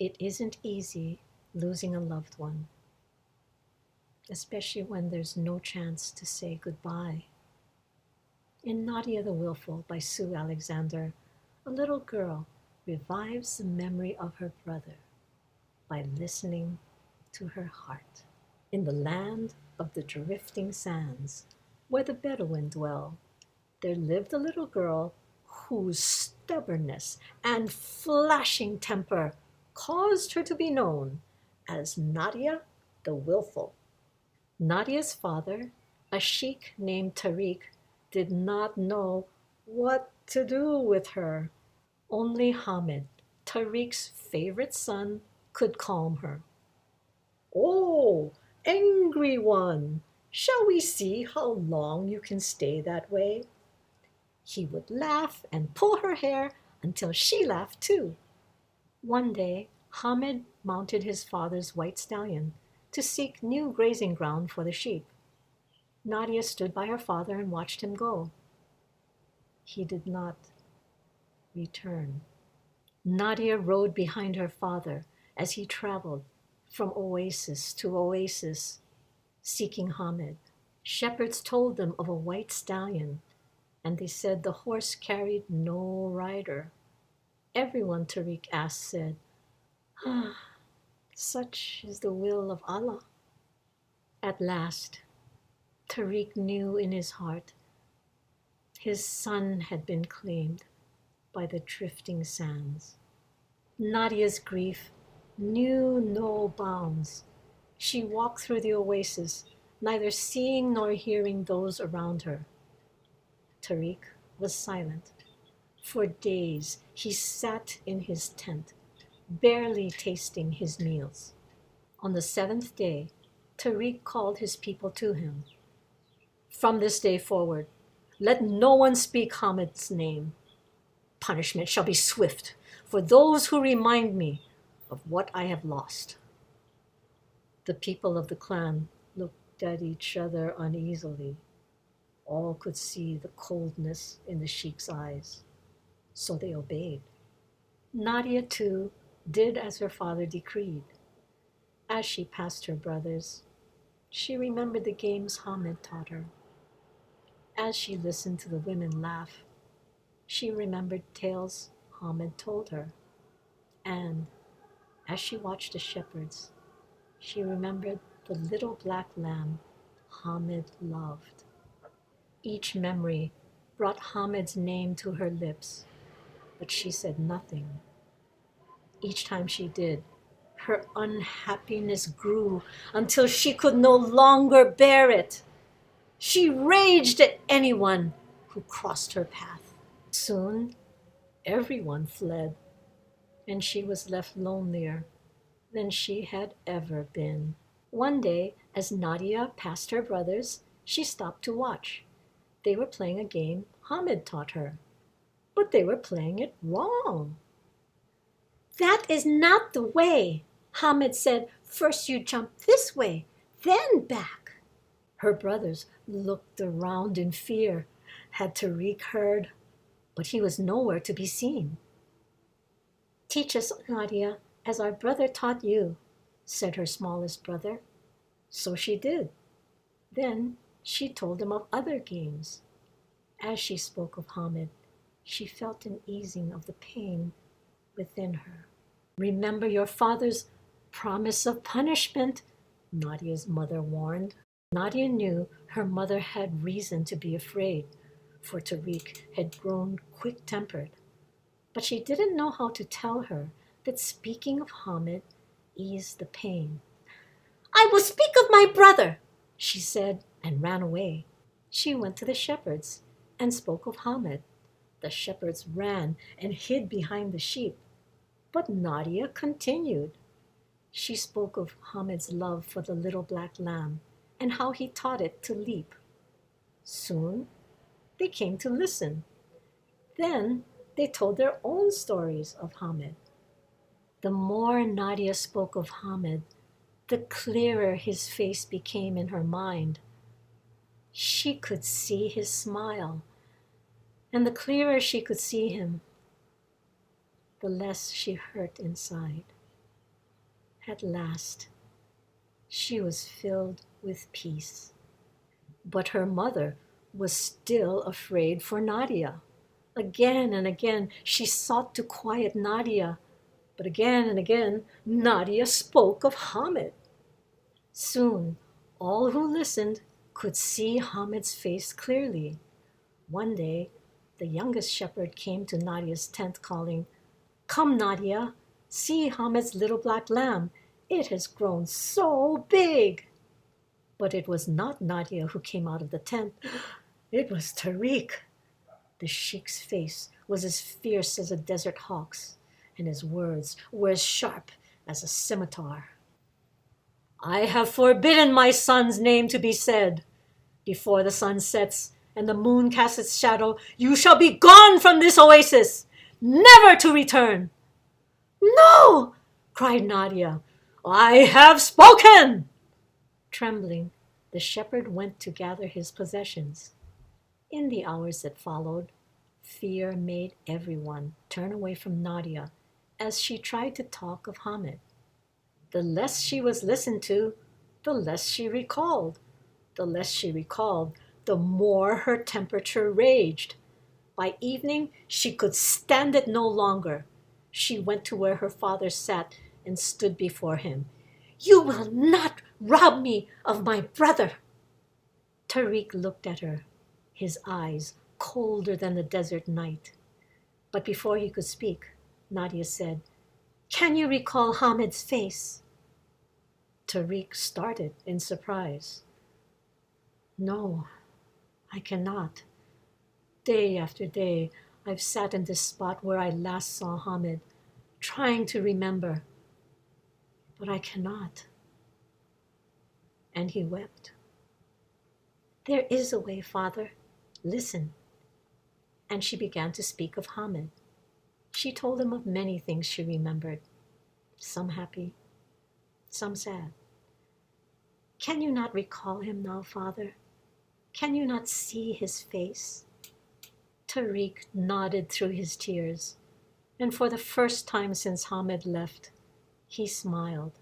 It isn't easy losing a loved one, especially when there's no chance to say goodbye. In Nadia the Willful by Sue Alexander, a little girl revives the memory of her brother by listening to her heart. In the land of the drifting sands, where the Bedouin dwell, there lived a little girl whose stubbornness and flashing temper caused her to be known as Nadia the Willful. Nadia's father, a sheik named Tariq, did not know what to do with her. Only Hamid, Tariq's favorite son, could calm her. "Oh, angry one, shall we see how long you can stay that way?" He would laugh and pull her hair until she laughed too. One day, Hamid mounted his father's white stallion to seek new grazing ground for the sheep. Nadia stood by her father and watched him go. He did not return. Nadia rode behind her father as he traveled from oasis to oasis, seeking Hamid. Shepherds told them of a white stallion, and they said the horse carried no rider. Everyone Tariq asked said, "Ah, such is the will of Allah." At last, Tariq knew in his heart his son had been claimed by the drifting sands. Nadia's grief knew no bounds. She walked through the oasis, neither seeing nor hearing those around her. Tariq was silent. For days he sat in his tent, barely tasting his meals. On the seventh day, Tariq called his people to him. "From this day forward, let no one speak Hamid's name. Punishment shall be swift for those who remind me of what I have lost." The people of the clan looked at each other uneasily. All could see the coldness in the sheik's eyes, so they obeyed. Nadia, too, did as her father decreed. As she passed her brothers, she remembered the games Hamid taught her. As she listened to the women laugh, she remembered tales Hamid told her. And as she watched the shepherds, she remembered the little black lamb Hamid loved. Each memory brought Hamid's name to her lips, but she said nothing. Each time she did, her unhappiness grew until she could no longer bear it. She raged at anyone who crossed her path. Soon, everyone fled, and she was left lonelier than she had ever been. One day, as Nadia passed her brothers, she stopped to watch. They were playing a game Hamid taught her, but they were playing it wrong. "That is not the way," Hamid said. "First you jump this way, then back." Her brothers looked around in fear. Had Tariq heard? But he was nowhere to be seen. "Teach us, Nadia, as our brother taught you," said her smallest brother. So she did. Then she told him of other games. As she spoke of Hamid, she felt an easing of the pain within her. "Remember your father's promise of punishment," Nadia's mother warned. Nadia knew her mother had reason to be afraid, for Tariq had grown quick-tempered. But she didn't know how to tell her that speaking of Hamid eased the pain. "I will speak of my brother," she said, and ran away. She went to the shepherds and spoke of Hamid. The shepherds ran and hid behind the sheep. But Nadia continued. She spoke of Hamid's love for the little black lamb and how he taught it to leap. Soon, they came to listen. Then they told their own stories of Hamid. The more Nadia spoke of Hamid, the clearer his face became in her mind. She could see his smile, and the clearer she could see him, the less she hurt inside. At last, she was filled with peace. But her mother was still afraid for Nadia. Again and again, she sought to quiet Nadia, but again and again, Nadia spoke of Hamid. Soon, all who listened could see Hamid's face clearly. One day, the youngest shepherd came to Nadia's tent calling, "Come, Nadia, see Hamid's little black lamb. It has grown so big." But it was not Nadia who came out of the tent. It was Tariq. The sheik's face was as fierce as a desert hawk's, and his words were as sharp as a scimitar. "I have forbidden my son's name to be said. Before the sun sets and the moon casts its shadow, you shall be gone from this oasis, never to return." "No!" cried Nadia. "I have spoken!" Trembling, the shepherd went to gather his possessions. In the hours that followed, fear made everyone turn away from Nadia as she tried to talk of Hamid. The less she was listened to, the less she recalled. The less she recalled, the more her temperature raged. By evening, she could stand it no longer. She went to where her father sat and stood before him. "You will not rob me of my brother." Tariq looked at her, his eyes colder than the desert night. But before he could speak, Nadia said, "Can you recall Hamid's face?" Tariq started in surprise. "No, I cannot. Day after day, I've sat in this spot where I last saw Hamid, trying to remember, but I cannot." And he wept. "There is a way, Father. Listen." And she began to speak of Hamid. She told him of many things she remembered, some happy, some sad. "Can you not recall him now, Father? Can you not see his face?" Tariq nodded through his tears, and for the first time since Hamid left, he smiled.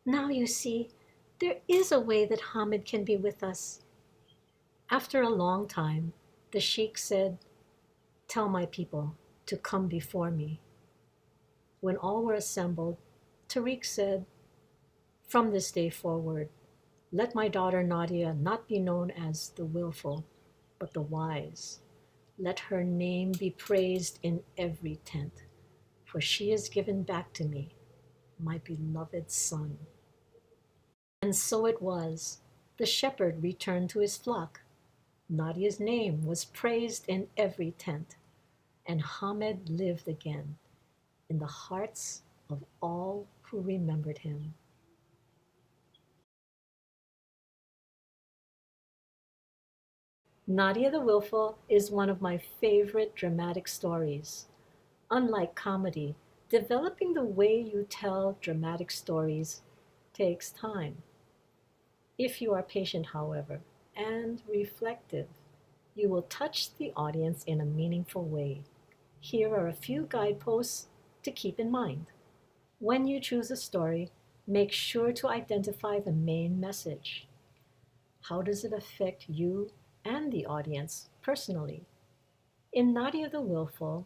"Now you see, there is a way that Hamid can be with us." After a long time, the sheikh said, "Tell my people to come before me." When all were assembled, Tariq said, "From this day forward, let my daughter Nadia not be known as the Willful, but the Wise. Let her name be praised in every tent, for she has given back to me my beloved son." And so it was. The shepherd returned to his flock. Nadia's name was praised in every tent, and Hamid lived again in the hearts of all who remembered him. Nadia the Willful is one of my favorite dramatic stories. Unlike comedy, developing the way you tell dramatic stories takes time. If you are patient, however, and reflective, you will touch the audience in a meaningful way. Here are a few guideposts to keep in mind. When you choose a story, make sure to identify the main message. How does it affect you and the audience personally? In Nadia the Willful,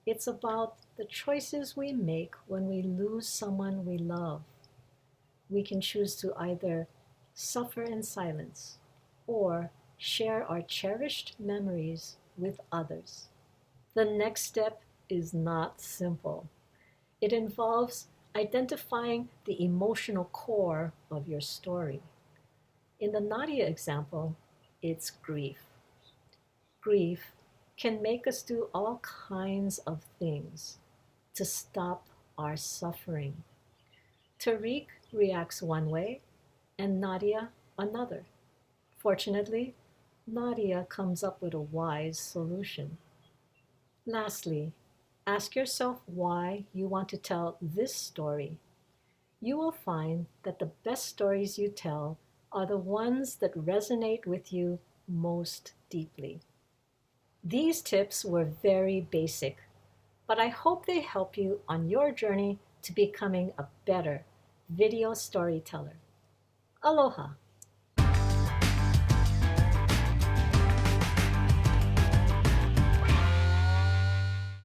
it's about the choices we make when we lose someone we love. We can choose to either suffer in silence or share our cherished memories with others. The next step is not simple. It involves identifying the emotional core of your story. In the Nadia example, it's grief. Grief can make us do all kinds of things to stop our suffering. Tariq reacts one way and Nadia another. Fortunately, Nadia comes up with a wise solution. Lastly, ask yourself why you want to tell this story. You will find that the best stories you tell are the ones that resonate with you most deeply. These tips were very basic, but I hope they help you on your journey to becoming a better video storyteller. Aloha!